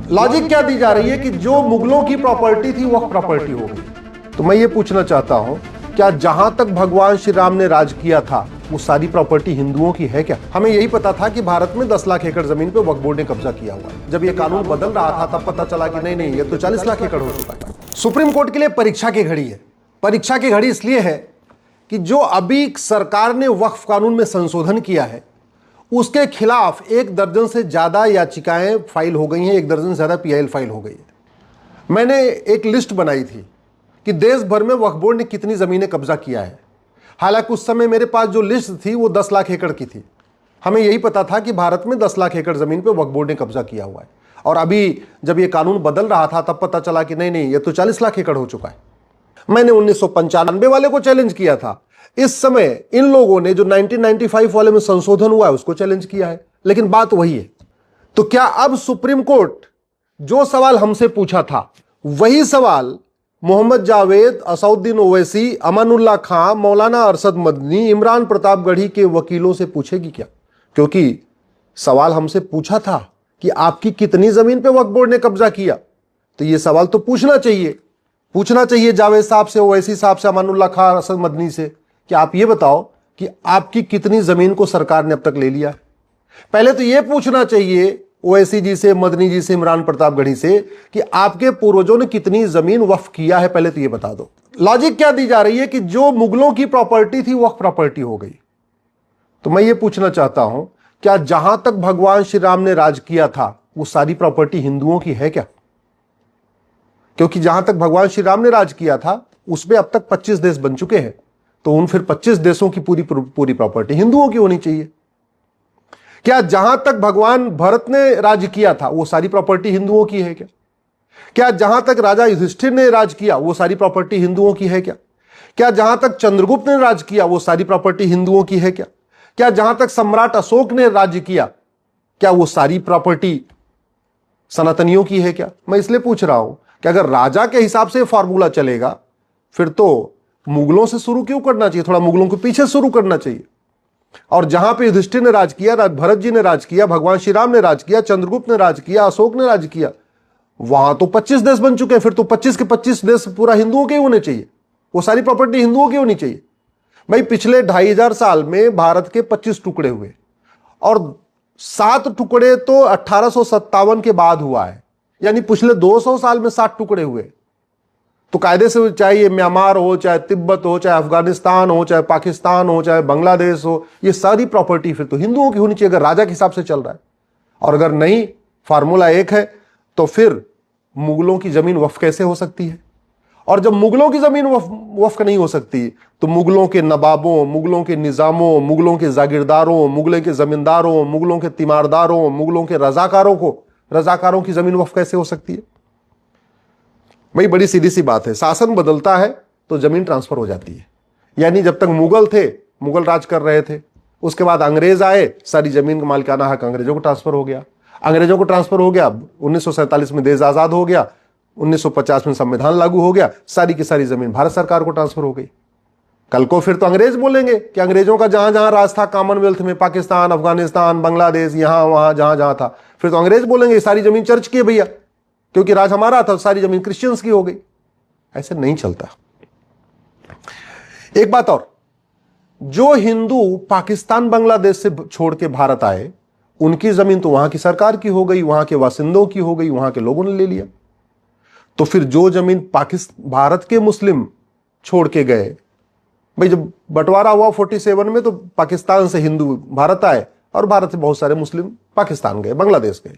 Logic क्या दी जा रही है कि जो मुगलों की प्रॉपर्टी थी वह प्रॉपर्टी हो गई। तो मैं ये पूछना चाहता हूं, क्या जहां तक भगवान श्री राम ने राज किया था वो सारी प्रॉपर्टी हिंदुओं की है क्या? हमें यही पता था कि भारत में 10 लाख एकड़ जमीन पे वक्फ बोर्ड ने कब्जा किया हुआ है। जब ये कानून बदल रहा था तब पता चला कि नहीं, ये तो 40 लाख एकड़ हो चुका है। सुप्रीम कोर्ट के लिए परीक्षा की घड़ी है। परीक्षा की घड़ी इसलिए है कि जो अभी सरकार ने वक्फ कानून में संशोधन किया है उसके खिलाफ 1 दर्जन से ज्यादा याचिकाएं फाइल हो गई हैं, 1 दर्जन से ज्यादा पीआईएल फाइल हो गई है। मैंने एक लिस्ट बनाई थी कि देश भर में वक्फ बोर्ड ने कितनी जमीनें कब्जा किया है। हालांकि उस समय मेरे पास जो लिस्ट थी वो 10 लाख एकड़ की थी। हमें यही पता था कि भारत में 10 लाख एकड़ जमीन पे वक्फ बोर्ड ने कब्जा किया हुआ है, और अभी जब ये कानून बदल रहा था तब पता चला कि नहीं, ये तो 40 लाख एकड़ हो चुका है। मैंने 1995 वाले को चैलेंज किया था। इस समय इन लोगों ने जो 1995 वाले में संशोधन हुआ है उसको चैलेंज किया है, लेकिन बात वही है। तो क्या अब सुप्रीम कोर्ट जो सवाल हमसे पूछा था वही सवाल मोहम्मद जावेद, असउद्दीन ओवैसी, अमानुल्लाह खां, मौलाना अरशद मदनी, इमरान प्रतापगढ़ी के वकीलों से पूछेगी क्या? क्योंकि सवाल हमसे पूछा था कि आपकी कितनी जमीन पे वक्फ बोर्ड ने कब्जा किया, तो यह सवाल तो पूछना चाहिए जावेद साहब से, ओवैसी साहब से, अमानुल्लाह खां, अरशद मदनी से कि आप ये बताओ कि आपकी कितनी जमीन को सरकार ने अब तक ले लिया। पहले तो यह पूछना चाहिए ओवैसी जी से, मदनी जी से, इमरान प्रतापगढ़ी से कि आपके पूर्वजों ने कितनी जमीन वक्फ किया है, पहले तो यह बता दो। लॉजिक क्या दी जा रही है कि जो मुगलों की प्रॉपर्टी थी वह प्रॉपर्टी हो गई। तो मैं ये पूछना चाहता हूं, क्या जहां तक भगवान श्री राम ने राज किया था वो सारी प्रॉपर्टी हिंदुओं की है क्या? क्योंकि जहां तक भगवान श्री राम ने राज किया था उसमें अब तक 25 देश बन चुके हैं, तो उन फिर 25 देशों की पूरी प्रॉपर्टी हिंदुओं की होनी चाहिए। क्या जहां तक भगवान भरत ने राज किया था वो सारी प्रॉपर्टी हिंदुओं की है क्या? क्या जहां तक राजा युधिष्ठिर ने राज किया वो सारी प्रॉपर्टी हिंदुओं की है क्या? क्या जहां तक चंद्रगुप्त ने राज किया वो सारी प्रॉपर्टी हिंदुओं की है क्या? क्या जहां तक सम्राट अशोक ने राज्य किया क्या वो सारी प्रॉपर्टी सनातनियों की है क्या? मैं इसलिए पूछ रहा हूं कि अगर राजा के हिसाब से फॉर्मूला चलेगा फिर तो मुगलों से शुरू क्यों करना चाहिए, थोड़ा मुगलों के पीछे शुरू करना चाहिए। और जहां पे युधिष्ठिर ने राज किया, भरत जी ने राज किया, भगवान श्री राम ने राज किया, चंद्रगुप्त ने राज किया, अशोक ने राज किया, वहां तो 25 देश बन चुके हैं, फिर तो 25 के 25 देश पूरा हिंदुओं के होने चाहिए, वो सारी प्रॉपर्टी हिंदुओं की होनी चाहिए। भाई पिछले 2500 साल में भारत के 25 टुकड़े हुए और 7 टुकड़े तो 1857 के बाद हुआ है, यानी पिछले 200 साल में 7 टुकड़े हुए। तो कायदे से चाहे ये म्यांमार हो, चाहे तिब्बत हो, चाहे अफगानिस्तान हो, चाहे पाकिस्तान हो, चाहे बांग्लादेश हो, ये सारी प्रॉपर्टी फिर तो हिंदुओं की होनी चाहिए अगर राजा के हिसाब से चल रहा है। और अगर नहीं, फार्मूला एक है, तो फिर मुगलों की जमीन वक्फ कैसे हो सकती है? और जब मुगलों की जमीन वक्फ नहीं हो सकती तो मुगलों के नवाबों, मुगलों के निजामों, मुगलों के जागीरदारों, मुगलों के जमींदारों, मुगलों के तीमारदारों, मुगलों के रजाकारों की जमीन वक्फ कैसे हो सकती है? भाई बड़ी सीधी सी बात है, शासन बदलता है तो जमीन ट्रांसफर हो जाती है। यानी जब तक मुगल थे, मुगल राज कर रहे थे, उसके बाद अंग्रेज आए, सारी जमीन का मालिकाना हक अंग्रेजों को ट्रांसफर हो गया। 1947 में देश आजाद हो गया, 1950 में संविधान लागू हो गया, सारी की सारी जमीन भारत सरकार को ट्रांसफर हो गई। कल को फिर तो अंग्रेज बोलेंगे कि अंग्रेजों का जहां जहां राज था कॉमनवेल्थ में, पाकिस्तान, अफगानिस्तान, बांग्लादेश, यहां वहां जहां जहां था, फिर तो अंग्रेज बोलेंगे सारी जमीन चर्च की है भैया, क्योंकि राज हमारा था, सारी जमीन क्रिश्चियंस की हो गई। ऐसे नहीं चलता। एक बात और, जो हिंदू पाकिस्तान बांग्लादेश से छोड़ के भारत आए उनकी जमीन तो वहां की सरकार की हो गई, वहां के वासिंदों की हो गई, वहां के लोगों ने ले लिया। तो फिर जो जमीन भारत के मुस्लिम छोड़ के गए, भाई जब बंटवारा हुआ 47 में तो पाकिस्तान से हिंदू भारत आए और भारत से बहुत सारे मुस्लिम पाकिस्तान गए, बांग्लादेश गए।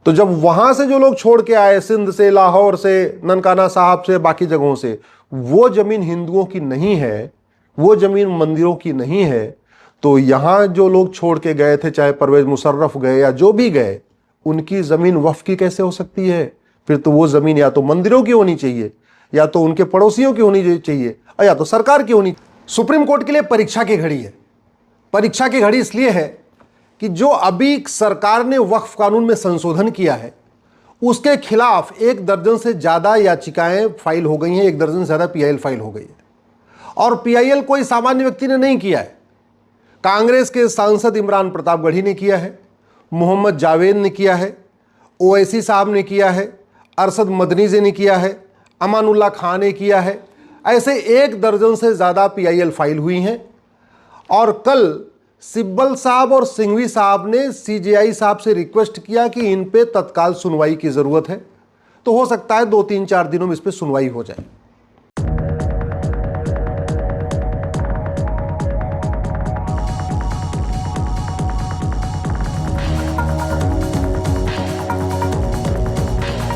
तो जब वहां से जो लोग छोड़ के आए, सिंध से, लाहौर से, ननकाना साहब से, बाकी जगहों से, वो जमीन हिंदुओं की नहीं है, वो जमीन मंदिरों की नहीं है, तो यहां जो लोग छोड़ के गए थे, चाहे परवेज मुशर्रफ गए या जो भी गए, उनकी जमीन वक्फ की कैसे हो सकती है? फिर तो वो जमीन या तो मंदिरों की होनी चाहिए, या तो उनके पड़ोसियों की होनी चाहिए, या तो सरकार की होनी। सुप्रीम कोर्ट के लिए परीक्षा की घड़ी है। परीक्षा की घड़ी इसलिए है कि जो अभी सरकार ने वक्फ कानून में संशोधन किया है उसके खिलाफ 1 दर्जन से ज्यादा याचिकाएं फाइल हो गई हैं, 1 दर्जन से ज्यादा पीआईएल फाइल हो गई है। और पीआईएल कोई सामान्य व्यक्ति ने नहीं किया है, कांग्रेस के सांसद इमरान प्रतापगढ़ी ने किया है, मोहम्मद जावेद ने किया है, ओवैसी साहब ने किया है, अरशद मदनी जी ने किया है, अमानुल्लाह खान ने किया है। ऐसे 1 दर्जन से ज़्यादा PIL फाइल हुई हैं। और कल सिब्बल साहब और सिंघवी साहब ने CJI साहब से रिक्वेस्ट किया कि इन पे तत्काल सुनवाई की ज़रूरत है। तो हो सकता है 2-3-4 दिनों में इस पर सुनवाई हो जाए।